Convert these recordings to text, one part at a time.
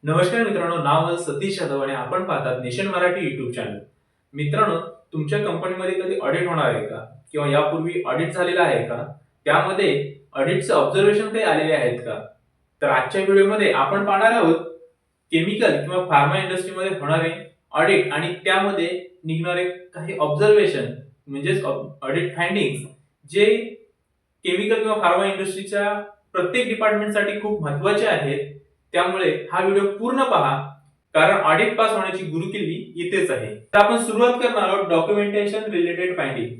नमस्कार मित्रांनो, नाव सतीश यादव आणि आपण पाहतात नेशन मराठी युट्यूब चॅनल. मित्रांनो, तुमच्या कंपनीमध्ये कधी ऑडिट होणार आहे का? किंवा यापूर्वी ऑडिट झालेलं आहे का? त्यामध्ये ऑडिटचे ऑब्झर्वेशन काही आलेले आहेत का? तर आजच्या व्हिडिओमध्ये आपण पाहणार आहोत केमिकल किंवा फार्मा इंडस्ट्रीमध्ये होणारे ऑडिट आणि त्यामध्ये निघणारे काही ऑब्झर्वेशन म्हणजेच ऑडिट फाइंडिंग्स जे केमिकल किंवा फार्मा इंडस्ट्रीच्या प्रत्येक डिपार्टमेंटसाठी खूप महत्त्वाचे आहेत. त्यामुळे हा व्हिडिओ पूर्ण पहा, कारण ऑडिट पास होण्याची गुरुकिल्ली इथेच आहे. तर आपण सुरुवात करणार आहोत डॉक्युमेंटेशन रिलेटेड फाइंडिंग.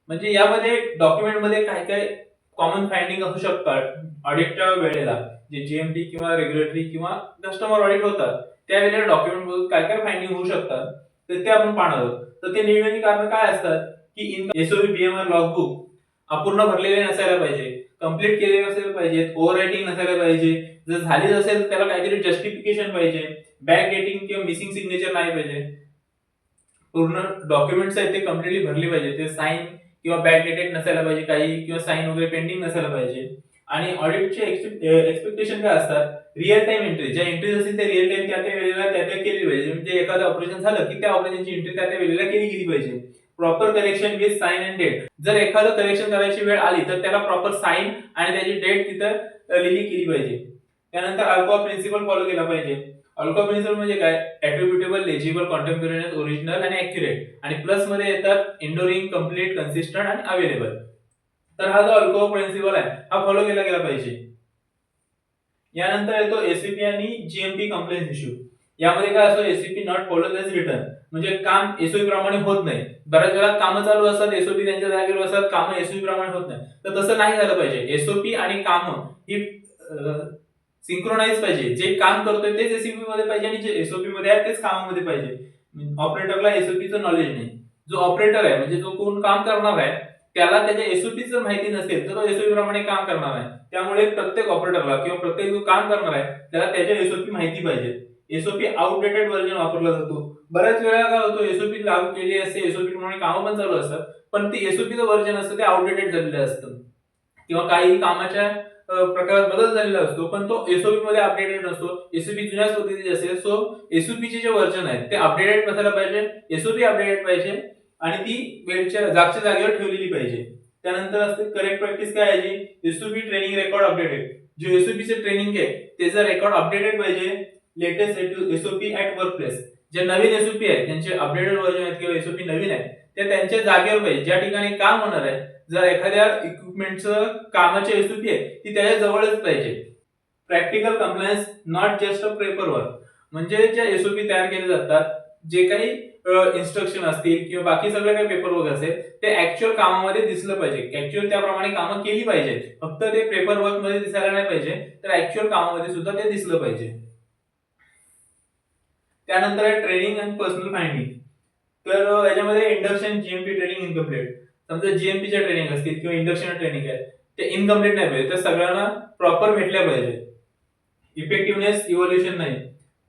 म्हणजे यामध्ये डॉक्युमेंटमध्ये काय काय कॉमन फाइंडिंग असू शकतात ऑडिटच्या वेळेला, जे जीएमटी किंवा रेग्युलेटरी किंवा कस्टमर ऑडिट होतात त्यावेळेला डॉक्युमेंटमध्ये काय काय फाइंडिंग होऊ शकतात तर ते आपण पाहणार आहोत. तर ते निघण्याची कारण काय असतात की इन एसओपी पीएमआर लॉगबुक अपूर्ण भरलेले नसायला पाहिजे, कंप्लीट केलेले नसायला पाहिजेत, ओव्हर रायटिंग नसायला पाहिजे, जर झाली असेल त्याला काहीतरी जस्टिफिकेशन पाहिजे, बॅक डेटिंग किंवा मिसिंग सिग्नेचर नाही पाहिजे, पूर्ण डॉक्युमेंट्स आहेत ते कम्प्लिटली भरले पाहिजे, ते साइन किंवा बॅक डेटेड नसायला पाहिजे काही, किंवा साइन वगैरे पेंडिंग नसायला पाहिजे. आणि ऑडिटचे एक्सपेक्टेशन काय असतात, रिअल टाइम एंट्री, ज्या एंट्रीज असतील त्या रिअल टाइम त्या त्या वेळेला त्या त्या केली पाहिजे. म्हणजे एखादं ऑपरेशन झालं की त्या ऑपरेशनची एंट्री त्या त्या वेळेला केली गेली पाहिजे. Proper correction with sign and date, जर एखादं करेक्शन करायची वेळ आली तर त्याला प्रॉपर साइन आणि त्याची डेट तिथं लिहिली केली पाहिजे. त्यानंतर अल्कोआ प्रिन्सिपल फॉलो केला पाहिजे. अल्कोआ प्रिन्सिपल म्हणजे काय, ऍट्रिब्युटेबल, लेजिबल, कॉन्टेम्पोरेनियस, ओरिजिनल आणि ऍक्युरेट. आणि प्लस मध्ये येतात एंडोरिंग, कम्प्लीट, कन्सिस्टंट आणि अवेलेबल. तर हा जो अल्कोआ प्रिन्सिपल आहे हा फॉलो केला गेला पाहिजे. यानंतर येतो एससीपी आणि जीएमपी कंप्लेंट इश्यू. यामध्ये काय असतो, SCP not followed as written, म्हणजे काम एसओपी प्रमाणे होत नाही. बऱ्याच वेळा कामं चालू असतात, एसओपी त्यांच्या जागेवर असतात, कामं एसओपी प्रमाणे होत नाही. तर तसं नाही झालं पाहिजे. एसओपी आणि कामं ही सिंक्रोनाइज पाहिजे. जे काम करतोय तेच एसओपी मध्ये पाहिजे आणि जे एसओपी मध्ये आहे तेच कामामध्ये पाहिजे. ऑपरेटरला एसओपीचं नॉलेज नाही. जो ऑपरेटर आहे म्हणजे जो कोण काम करणार आहे त्याला त्याच्या एसओपी जर माहिती नसेल तर तो एसओपी प्रमाणे काम करणार आहे. त्यामुळे प्रत्येक ऑपरेटरला किंवा प्रत्येक जो काम करणार आहे त्याला त्याच्या एसओपी माहिती पाहिजे. एसओपी आउटडेटेड व्हर्जन वापरला जातो. बऱ्याच वेळा काय होतो, एसओपी लागू केली असते, एसओपी प्रमाणे कामं पण चालू असतात, पण ते एसओपीचं व्हर्जन असतं ते आउटडेटेड झालेलं असतं किंवा काही कामाच्या प्रकारात बदल झालेला असतो, पण तो एसओपी मध्ये अपडेटेड नसतो. एसओपी जुन्याच पद्धतीचे असेल. सो एसओपीचे जे व्हर्जन आहेत ते अपडेटेड नसायला पाहिजे, एसओपी अपडेटेड पाहिजे आणि ती वेळच्या जागच्या जागेवर ठेवलेली पाहिजे. त्यानंतर असते करेक्ट प्रॅक्टिस काय आहे, एसओपी ट्रेनिंग रेकॉर्ड अपडेटेड. जे एसओपीचे ट्रेनिंग आहे त्याचं रेकॉर्ड अपडेटेड पाहिजे. Latest SOP at work place, जे नवीन एसओपी आहेत त्यांचे अपडेटेड व्हर्जन आहेत किंवा एसओपी नवीन आहे ते त्यांच्या जागेवर पाहिजे, ज्या ठिकाणी काम होणार आहे. जर एखाद्या इक्विपमेंटचं कामाची एसओपी आहे ती त्याच्या जवळच पाहिजे. Practical compliance, not just a paper work, म्हणजे ज्या एसओपी तयार केले जातात, जे काही इन्स्ट्रक्शन असतील किंवा बाकी सगळे काही पेपर वर्क असेल ते ऍक्च्युअल कामामध्ये दिसलं पाहिजे. ऍक्च्युअल त्याप्रमाणे कामं केली पाहिजे. फक्त ते पेपर वर्क मध्ये दिसायला नाही पाहिजे, तर ऍक्च्युअल कामामध्ये सुद्धा ते दिसलं पाहिजे. त्यानंतर आहे ट्रेनिंग आणि पर्सनल फाइंडिंग. तर याच्यामध्ये इंडक्शन, जीएमपी ट्रेनिंग इनकम्प्लीट. समजा जीएमपीच्या ट्रेनिंग असतील किंवा इंडक्शन ट्रेनिंग आहे ते इनकम्प्लीट नाही पाहिजे, तर सगळ्यांना प्रॉपर भेटल्या पाहिजे. इफेक्टिव्हनेस इव्होल्युशन नाही.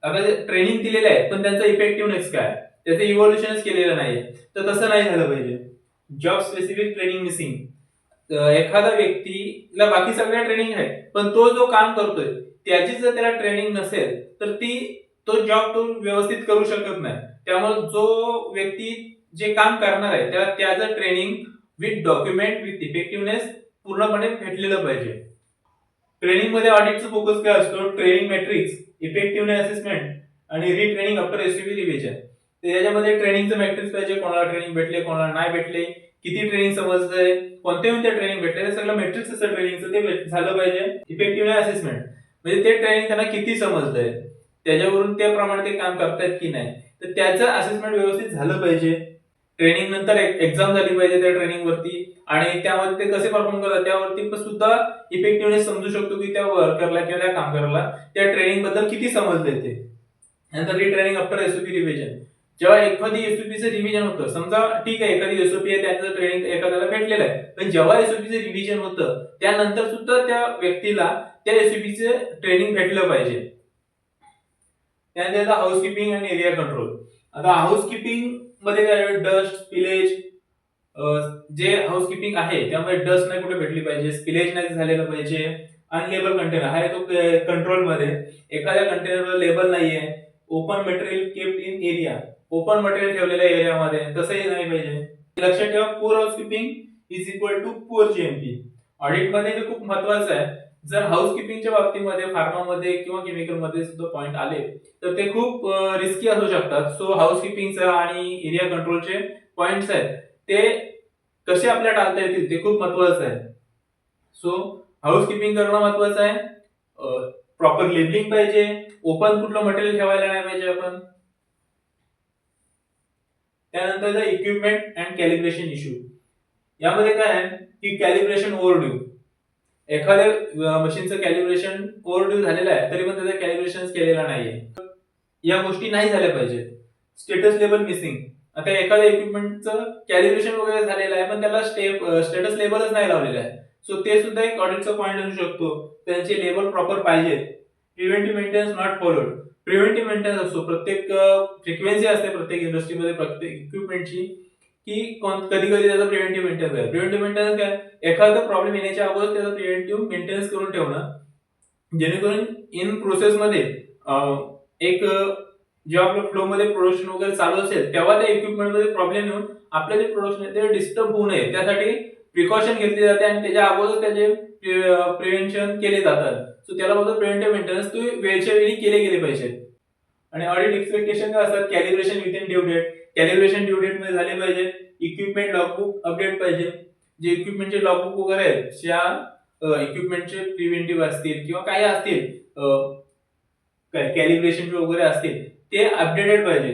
आता ट्रेनिंग दिलेलं आहे पण त्यांचा इफेक्टिव्हनेस काय, त्याचं इव्होल्युशनच केलेलं नाहीये, तर तसं नाही झालं पाहिजे. Job specific training missing. एखादा व्यक्तीला बाकी सगळ्या ट्रेनिंग आहे पण तो जो काम करतोय त्याची जर त्याला ट्रेनिंग नसेल तर तो जॉब तो व्यवस्थित करू शकत नाही. त्यामुळे जो व्यक्ती जे काम करणार आहे त्याला त्याचं training with document with effectiveness पूर्णपणे भेटलेलं पाहिजे. ट्रेनिंग मध्ये ऑडिटचा फोकस काय असतो, ट्रेनिंग मॅट्रिक्स, इफेक्टिव्हनेस असेसमेंट आणि रिट्रेनिंग आफ्टर एसयूव्ही रिव्हिजन. तर याच्यामध्ये ट्रेनिंगचं मॅट्रिक्स पाहिजे, कोणाला ट्रेनिंग भेटले, कोणाला नाही भेटले, किती ट्रेनिंग समजलंय, कोणते ट्रेनिंग भेटले, ते सगळं मॅट्रिक्स असतं ट्रेनिंगचं, ते झालं पाहिजे. इफेक्टिव्हनेस असेसमेंट म्हणजे ते ट्रेनिंग त्यांना किती समजलंय, त्याच्यावरून त्याप्रमाणे ते काम करतायत की नाही, तर त्याचं असेसमेंट व्यवस्थित झालं पाहिजे. ट्रेनिंग नंतर एक्झाम झाली पाहिजे त्या ट्रेनिंग वरती आणि त्यामध्ये ते कसे परफॉर्म करतात त्यावरती पण सुद्धा इफेक्टिव्हनेस समजू शकतो की त्या वर्करला किंवा त्या कामगाराला त्या ट्रेनिंग बद्दल किती समजले ते. नंतर रिट्रेनिंग आफ्टर एसओपी रिव्हिजन. जेव्हा एखादी एसओपीचं रिव्हिजन होतं, समजा ठीक आहे एखादी एसओपी आहे त्याचं ट्रेनिंग एखाद्याला भेटलेलं आहे, पण जेव्हा एसओपीचं रिव्हिजन होतं त्यानंतर सुद्धा त्या व्यक्तीला त्या एसओपीचं ट्रेनिंग भेटलं पाहिजे. त्यानंतर हाऊसकीपिंग आणि एरिया कंट्रोल. आता हाऊसकीपिंग मध्ये काय, डस्ट, स्पिलेज, जे हाऊसकीपिंग आहे त्यामुळे डस्ट नाही कुठे भेटली पाहिजे, स्पिलेज नाही झालेलं पाहिजे अनलेबल कंटेनर आहे तो कंट्रोल मध्ये, एखाद्या कंटेनरवर लेबल नाहीये, open material kept in area, open material ठेवलेल्या एरियामध्ये, तसंही नाही पाहिजे. लक्षात ठेवा, poor housekeeping is equal to poor GMP. Audit मध्ये हे खूप महत्वाचं आहे. जर हाऊसकीपिंगच्या बाबतीमध्ये फार्मामध्ये किंवा केमिकलमध्ये सुद्धा पॉइंट आले तर ते खूप रिस्की असू शकतात. सो हाऊसकीपिंगचा आणि एरिया कंट्रोलचे पॉइंट्स आहेत ते कसे आपल्याला टाळता येतील ते खूप महत्वाचं आहे. सो हाऊसकीपिंग करणं महत्वाचं आहे. प्रॉपर लेबलिंग पाहिजे, ओपन कुठलं मटेरियल ठेवायला नाही पाहिजे आपण. त्यानंतर इक्विपमेंट अँड कॅलिब्रेशन इश्यू. यामध्ये काय आहे की कॅलिब्रेशन ओव्हरड्यू. एखाद्या मशीनचं कॅलिब्रेशन ओव्हरड्यू झालेलं आहे तरी पण त्याचं कॅलिब्रेशन केलेलं नाहीये. या गोष्टी नाही झाल्या पाहिजेत. Status label missing. आता एखाद्या इक्विपमेंटचं कॅलिब्रेशन वगैरे झालेलं आहे पण त्याला स्टेटस लेबलच नाही लावलेलं आहे. सो ते सुद्धा एक ऑडिटचा पॉइंट असू शकतो. त्यांचे लेबल प्रॉपर पाहिजेत. Preventive maintenance not followed. Preventive maintenance असतो, प्रत्येक फ्रिक्वेन्सी असते प्रत्येक इंडस्ट्रीमध्ये प्रत्येक इक्विपमेंटची की कधी कधी त्याचा प्रिव्हेंटिव्ह मेंटेनन्स आहे. प्रिव्हेंटिव्ह मेंटेनन्स काय, एखादा प्रॉब्लेम येण्याच्या अगोदर त्याचा प्रिव्हेंटिव्ह मेंटेनन्स करून ठेवणं, जेणेकरून इन प्रोसेसमध्ये एक जेव्हा आपल्या फ्लो मध्ये प्रोडक्शन वगैरे चालू असेल तेव्हा त्या इक्विपमेंट मध्ये प्रॉब्लेम येऊन आपलं जे प्रोडक्शन आहे ते डिस्टर्ब होऊ नये त्यासाठी प्रिकॉशन घेतली जाते आणि त्याच्या अगोदर त्याचे प्रिव्हेन्शन केले जातात. सो त्याला बोलतो प्रिव्हेंटिव्ह मेंटेनन्स. तो वेळच्या वेळी केले गेले पाहिजे. आणि ऑडिट एक्सपेक्टेशन काय असतात, calibration within due date. Calibration due date मध्ये झाले पाहिजे. इक्विपमेंट लॉगबुक अपडेट पाहिजे. जे इक्विपमेंटचे लॉगबुक वगैरे आहेत त्या इक्विपमेंटचे प्रिव्हेंटिव्ह असतील किंवा काही असतील कॅलिब्रेशन वगैरे असतील ते अपडेटेड पाहिजे.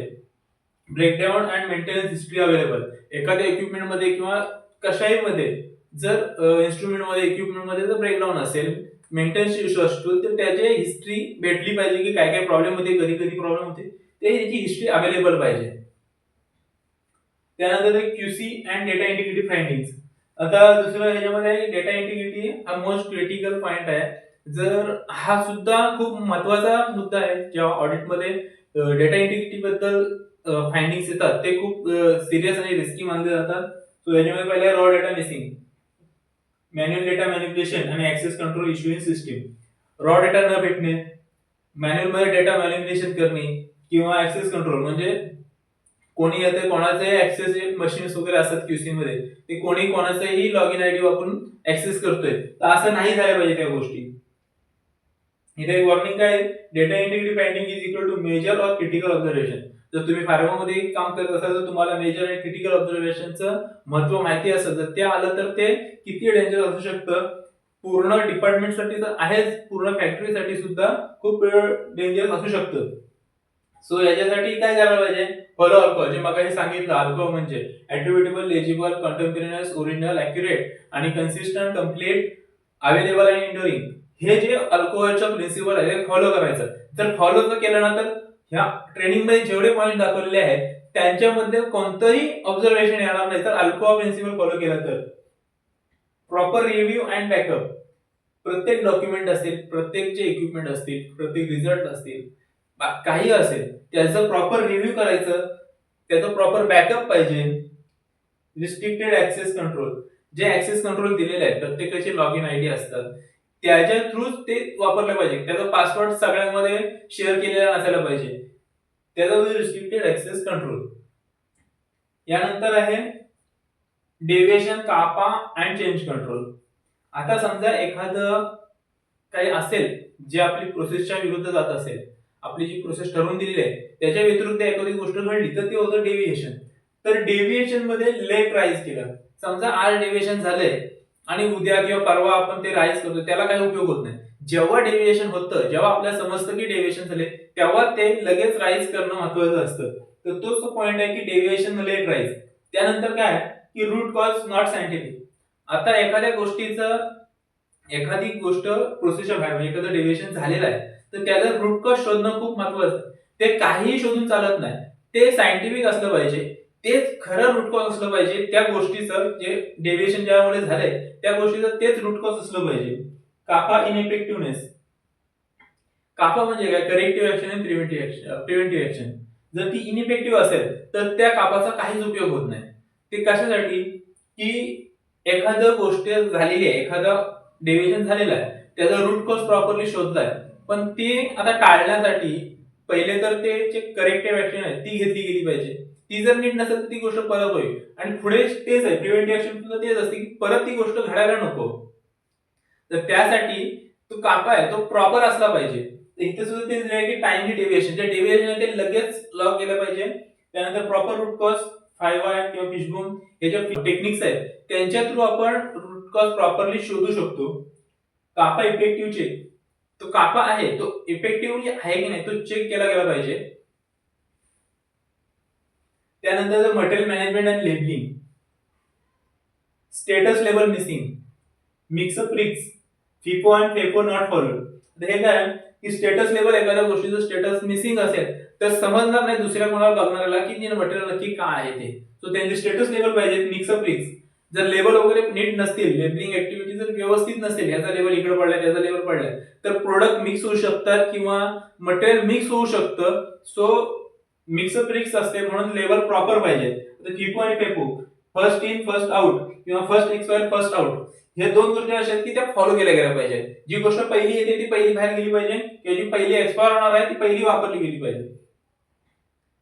Breakdown and maintenance history available. एखाद्या इक्विपमेंट मध्ये किंवा कशाही मध्ये जर इन्स्ट्रुमेंट मध्ये इक्विपमेंट मध्ये जर ब्रेकडाऊन असेल, मेंटेनन्स इश्यू असतो तर त्याची हिस्ट्री भेटली पाहिजे की काय काय प्रॉब्लेम होते, कधी कधी प्रॉब्लेम होते, त्याची हिस्ट्री अवेलेबल पाहिजे. त्यानंतर QC and data integrity findings. आता दुसरं ह्याच्यामध्ये डेटा इंटिग्रिटी हा मोस्ट क्रिटिकल पॉइंट आहे. जर हा सुद्धा खूप महत्वाचा मुद्दा आहे जेव्हा ऑडिटमध्ये डेटा इंटिग्रिटी बद्दल फाइंडिंग्स येतात ते खूप सिरियस आणि रिस्की मानले जातात. सो याच्यामध्ये पहिले raw data missing, manual data manipulation आणि access control issue in system. Raw data न भेटणे, मॅन्युअल मध्ये डेटा मॅनिप्युलेशन करणे किंवा ऍक्सेस कंट्रोल म्हणजे कोणी येते कोणाचे ऍक्सेस मशीन्स वगैरे असतात क्यूसी मध्ये ते कोणी कोणाचाही लॉग इन आयडी वापरून ऍक्सेस करतोय, तर असं नाही झालं पाहिजे त्या गोष्टी. इथे एक वॉर्निंग काय, data integrity finding is equal to major और क्रिटिकल ऑब्झर्वेशन. जर तुम्ही फार्मामध्ये काम करत असाल तर तुम्हाला मेजर आणि क्रिटिकल ऑब्झर्वेशनचं महत्व माहिती असेल तर ते आलं तर ते किती डेंजर असू शकतं. पूर्ण डिपार्टमेंटसाठी तर आहेच, पूर्ण फॅक्टरीसाठी सुद्धा खूप डेंजर असू शकतं. सो याच्यासाठी काय करायला पाहिजे, फॉलो अल्को जे मग सांगितलं. अल्को म्हणजे ऍट्रिब्युटेबल, लेजिबल, कंटेम्परेनियस, ओरिजिनल, ॲक्युरेट आणि कन्सिस्टंट, कंप्लीट, अवेलेबल आणि इंडोरिंग. हे जे अल्कोहोलचं प्रिन्सिपल आहे ते फॉलो करायचं. जर फॉलो जर केलं ना तर ह्या ट्रेनिंग मध्ये जेवढे पॉईंट दाखवलेले आहेत त्यांच्यामध्ये कोणतंही ऑब्झर्वेशन येणार नाही. तर अल्कोहोल प्रिन्सिपल फॉलो केला तर प्रॉपर रिव्ह्यू अँड बॅकअप. प्रत्येक डॉक्युमेंट असतील, प्रत्येक जे इक्विपमेंट असतील, प्रत्येक रिझल्ट असतील, काही असेल त्याचं प्रॉपर रिव्ह्यू करायचं, त्याचं प्रॉपर बॅकअप पाहिजे. रिस्ट्रिक्टेड ऍक्सेस कंट्रोल, जे ऍक्सेस कंट्रोल दिलेले आहेत प्रत्येकाचे लॉग इन आयडी असतात त्याच्या थ्रू ते वापरले पाहिजे. त्याचा पासवर्ड सगळ्यांमध्ये शेअर केलेला नसायला पाहिजे. त्याचा रिस्ट्रिक्टेड ऍक्सेस कंट्रोल. यानंतर आहे डेव्हिएशन, कापा अँड चेंज कंट्रोल. आता समजा एखादं काही असेल जे आपली प्रोसेसच्या विरुद्ध जात असेल, आपली जी प्रोसेस ठरवून दिलेली आहे त्याच्या व्यतिरिक्त एखादी गोष्ट घडली तर ते होतं डेव्हिएशन. तर डेव्हिएशन मध्ये लेट राईज केलं, समजा आज डेव्हिएशन झालंय आणि उद्या किंवा परवा आपण ते राईज करतो, त्याला काही उपयोग होत नाही. जेव्हा डेव्हिएशन होतं, जेव्हा आपल्याला समजतं की डेव्हिएशन झाले तेव्हा ते लगेच राईज करणं महत्वाचं असतं. तर तोच पॉइंट आहे की डेव्हिएशन लेट राईज. त्यानंतर काय की रूट कॉज नॉट सायंटिफिक. आता एखाद्या गोष्टीचं, एखादी गोष्ट प्रोसेसच्या बाहेर म्हणजे एखादं डेव्हिएशन झालेलं आहे तर त्याला रूट कॉज शोधणं खूप महत्वाचं. ते काहीही शोधून चालत नाही, ते सायंटिफिक असलं पाहिजे, तेच खरं रूट कॉज असलं पाहिजे. त्या गोष्टीचं जे डेव्हिएशन ज्यामुळे झालंय त्या गोष्टीचं तेच रूट कॉज असलं पाहिजे. कापा, इनइफेक्टिव्हनेस. कापा म्हणजे काय, करेक्टिव्ह ऍक्शन आणि प्रिव्हेंटिव्ह ऍक्शन. जर ती इनइफेक्टिव्ह असेल तर त्या कापाचा काहीच उपयोग होत नाही. ते कशासाठी की एखादं गोष्ट झालेली आहे, एखादा डेव्हिएशन झालेला आहे त्याचा रूट कॉज प्रॉपरली शोधलाय, पण ते आता टाळण्यासाठी पहिले तर ते जे करेक्टिव्ह ऍक्शन आहे ती घेतली गेली पाहिजे. ती जर नीट नसेल तर ती गोष्ट परत होईल आणि पुढे तेच आहे, प्रिव्हेंटिव्ह ऍक्शन सुद्धा तेच असते की परत ती गोष्ट घडायला नको. तर त्यासाठी तो कापा आहे तो प्रॉपर असला पाहिजे. इथे सुद्धा ते दिलं आहे की टाइमली डेव्हिएशन, जे डेव्हिएशन आहे ते लगेच लॉक केलं पाहिजे. त्यानंतर प्रॉपर रूट कॉज 5 किंवा फिशबोन हे जे टेक्निक्स आहेत त्यांच्या थ्रू आपण रूट कॉज प्रॉपरली शोधू शकतो. कापा इफेक्टिव्ह चेक, तो कापा आहे तो इफेक्टिव्हली आहे की नाही तो चेक केला गेला पाहिजे. त्यानंतर material management and labelling, status लेवल missing, mixup risks, FIFO and FEFO not followed. हे काय की स्टेटस लेवल एखाद्या गोष्टीचं स्टेटस मिसिंग असेल तर समजणार नाही दुसऱ्या कोणाला बघणाऱ्याला की मटेरियल नक्की काय आहे ते. सो त्यांचे स्टेटस लेवल पाहिजे. मिक्सअप रिक्स, जर लेवल वगैरे नीट नसतील, लेबलिंग ऍक्टिव्हिटी जर व्यवस्थित नसेल, याचा लेवल इकडे पडलाय त्याचा लेवल पडलाय, तर प्रोडक्ट मिक्स होऊ शकतात किंवा मटेरियल मिक्स होऊ शकतं. सो मिक्सअप रिक्स असते म्हणून लेवल प्रॉपर पाहिजे. फिफो आणि फेफो, फर्स्ट इन फर्स्ट आउट किंवा फर्स्ट एक्सपायर फर्स्ट आउट, हे दोन गोष्टी अशा आहेत की त्या फॉलो केल्या गेल्या पाहिजे. जी गोष्ट पहिली येते ती पहिली बाहेर गेली पाहिजे किंवा जी पहिली एक्सपायर होणार आहे ती पहिली वापरली गेली पाहिजे.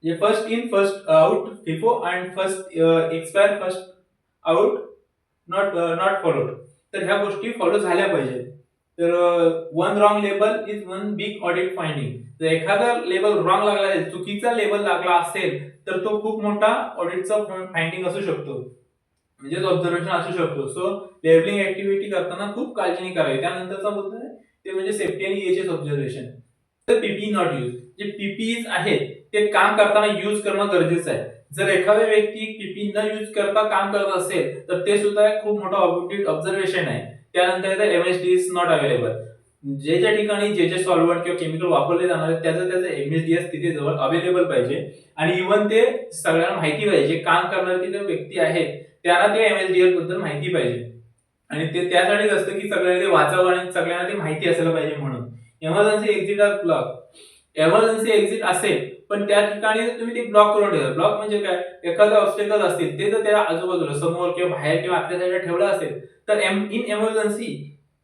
जे first in first out FIFO and first expire first out not followed, तर ह्या गोष्टी फॉलो झाल्या पाहिजे. तर one wrong label is one big audit finding. जर एखादा लेबल रॉंग लागला असेल, चुकीचा लेबल लागला असेल तर तो खूप मोठा ऑडिटचा फाइंडिंग असू शकतो, म्हणजे ऑब्झर्वेशन असू शकतो. सो लेबलिंग ऍक्टिव्हिटी करताना खूप काळजीने करावी. त्यानंतरचा मुद्दा आहे ते म्हणजे सेफ्टी आणि EHS ऑब्झर्वेशन. तर पीपीई नॉट यूज, जे पीपीईज आहेत ते काम करताना यूज करणं गरजेचं आहे. जर एखादा व्यक्ती पीपीई न यूज करता काम करत असेल तर ते सुद्धा खूप मोठं ऑडिट ऑब्झर्वेशन आहे. त्यानंतर येतं MHD इज नॉट अवेलेबल, जे ज्या ठिकाणी जे सॉल्व्हंट किंवा केमिकल वापरले जाणार आहेत त्याचं MHDS तिथे जवळ अवेलेबल पाहिजे. आणि इव्हन ते सगळ्यांना माहिती पाहिजे, जे काम करणारे तिथे व्यक्ती आहेत त्यांना ते MHDS बद्दल माहिती पाहिजे. आणि ते त्यासाठीच असतं की सगळ्यांना ते वाचावं आणि सगळ्यांना ते माहिती असायला पाहिजे म्हणून. Emergency exit are block, emergency exit असेल पण त्या ठिकाणी तुम्ही ते ब्लॉक करून ठेवा. ब्लॉक म्हणजे काय, एखादं ऑब्स्टेकल असतील ते जर त्या आजूबाजूला समोर किंवा बाहेर किंवा आतल्या साईडला ठेवलं असेल तर इन इमर्जन्सी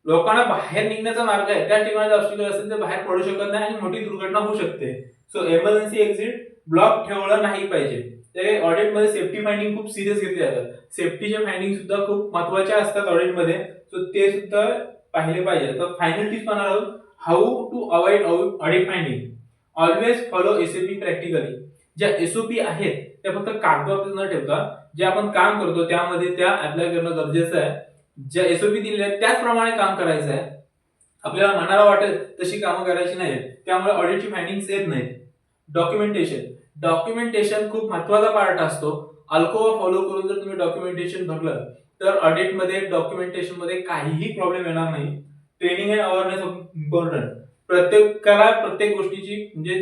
लोकांना बाहेर निघण्याचा मार्ग आहे, त्या ठिकाणी ऑब्स्टेकल असेल तर बाहेर पडू शकत नाही आणि मोठी दुर्घटना होऊ शकते. सो इमर्जन्सी एक्झिट ब्लॉक ठेवलं नाही पाहिजे. ते ऑडिटमध्ये सेफ्टी फाइंडिंग खूप सिरियस घेतले जातात. सेफ्टीचे फाइंडिंग सुद्धा खूप महत्वाचे असतात ऑडिटमध्ये, सो ते सुद्धा पाहिले पाहिजे. तर फायनल टिप्स पाहणार आहोत, how to avoid audit finding. Always follow SOP practically. ज्या SOP आहेत त्या फक्त कागदावर न ठेवता जे आपण काम करतो त्यामध्ये त्या अप्लाय करणं गरजेचं आहे. ज्या SOP दिलेल्या आहेत त्याचप्रमाणे काम करायचं आहे. आपल्याला मनाला वाटेल तशी कामं करायची नाहीत, त्यामुळे ऑडिटची फाइंडिंग्स येत नाहीत. डॉक्युमेंटेशन, डॉक्युमेंटेशन खूप महत्वाचा पार्ट असतो. अल्कोवा फॉलो करून जर तुम्ही डॉक्युमेंटेशन भरलं तर ऑडिटमध्ये डॉक्युमेंटेशन मध्ये काहीही प्रॉब्लेम येणार नाही. Training and awareness important. प्रत्येकाला प्रत्येक गोष्टीची म्हणजे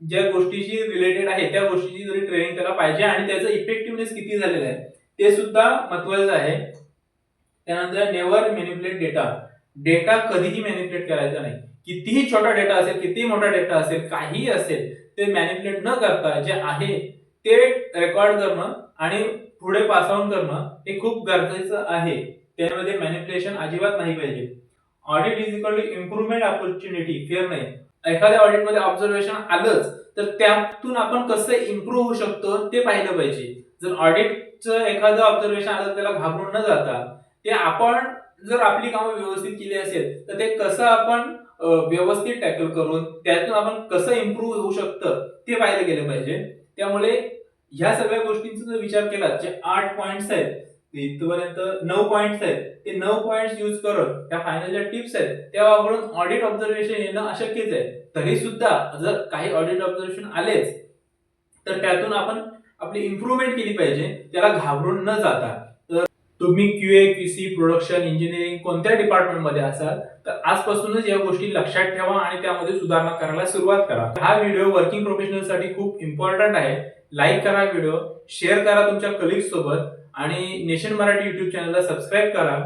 ज्या गोष्टीशी रिलेटेड आहे त्या गोष्टीची जरी ट्रेनिंग त्याला पाहिजे आणि त्याचं इफेक्टिव्हनेस किती झालेलं आहे ते सुद्धा महत्वाचं आहे. त्यानंतर नेव्हर मॅनिप्युलेट डेटा. डेटा कधीही मॅनिप्युलेट करायचा नाही. कितीही छोटा डेटा असेल, कितीही मोठा डेटा असेल, काहीही असेल, ते मॅनिप्युलेट न करता जे आहे ते रेकॉर्ड करणं आणि पुढे पास ऑन करणं हे खूप गरजेचं आहे. त्यामध्ये मॅनिप्युलेशन अजिबात नाही पाहिजे. Audit is equal to improvement opportunity, fear नाही. एखाद्या ऑडिटमध्ये ऑब्झर्वेशन आलंच तर त्यातून आपण कसं इम्प्रूव्ह होऊ शकतो ते पाहिलं पाहिजे. जर ऑडिटचं एखादं ऑब्झर्वेशन आलं त्याला घाबरून न जाता ते आपण जर आपली कामं व्यवस्थित केली असेल तर ते कसं आपण व्यवस्थित टॅकल करून त्यातून आपण कसं इम्प्रूव्ह होऊ शकतं ते पाहिलं गेलं पाहिजे. त्यामुळे ह्या सगळ्या गोष्टींचा जर विचार केला, जे 8 पॉइंट्स आहेत इथपर्यंत 9 पॉइंट्स आहेत, ते 9 पॉइंट्स यूज करून त्या फायनल ज्या टिप्स आहेत त्या वापरून ऑडिट ऑब्झर्वेशन येणं अशक्यच आहे. तरी सुद्धा जर काही ऑडिट ऑब्झर्वेशन आलेच तर त्यातून आपण आपली इम्प्रूव्हमेंट केली पाहिजे, त्याला घाबरून न जाता. तर तुम्ही QA, QC, प्रोडक्शन, इंजिनिअरिंग कोणत्या डिपार्टमेंटमध्ये असाल तर आजपासूनच या गोष्टी लक्षात ठेवा आणि त्यामध्ये सुधारणा करायला सुरुवात करा. हा व्हिडिओ वर्किंग प्रोफेशनल साठी खूप इम्पॉर्टंट आहे. लाईक करा व्हिडिओ, शेअर करा तुमच्या कलिग्स सोबत आणि नेशन मराठी YouTube चॅनलला सबस्क्राईब करा.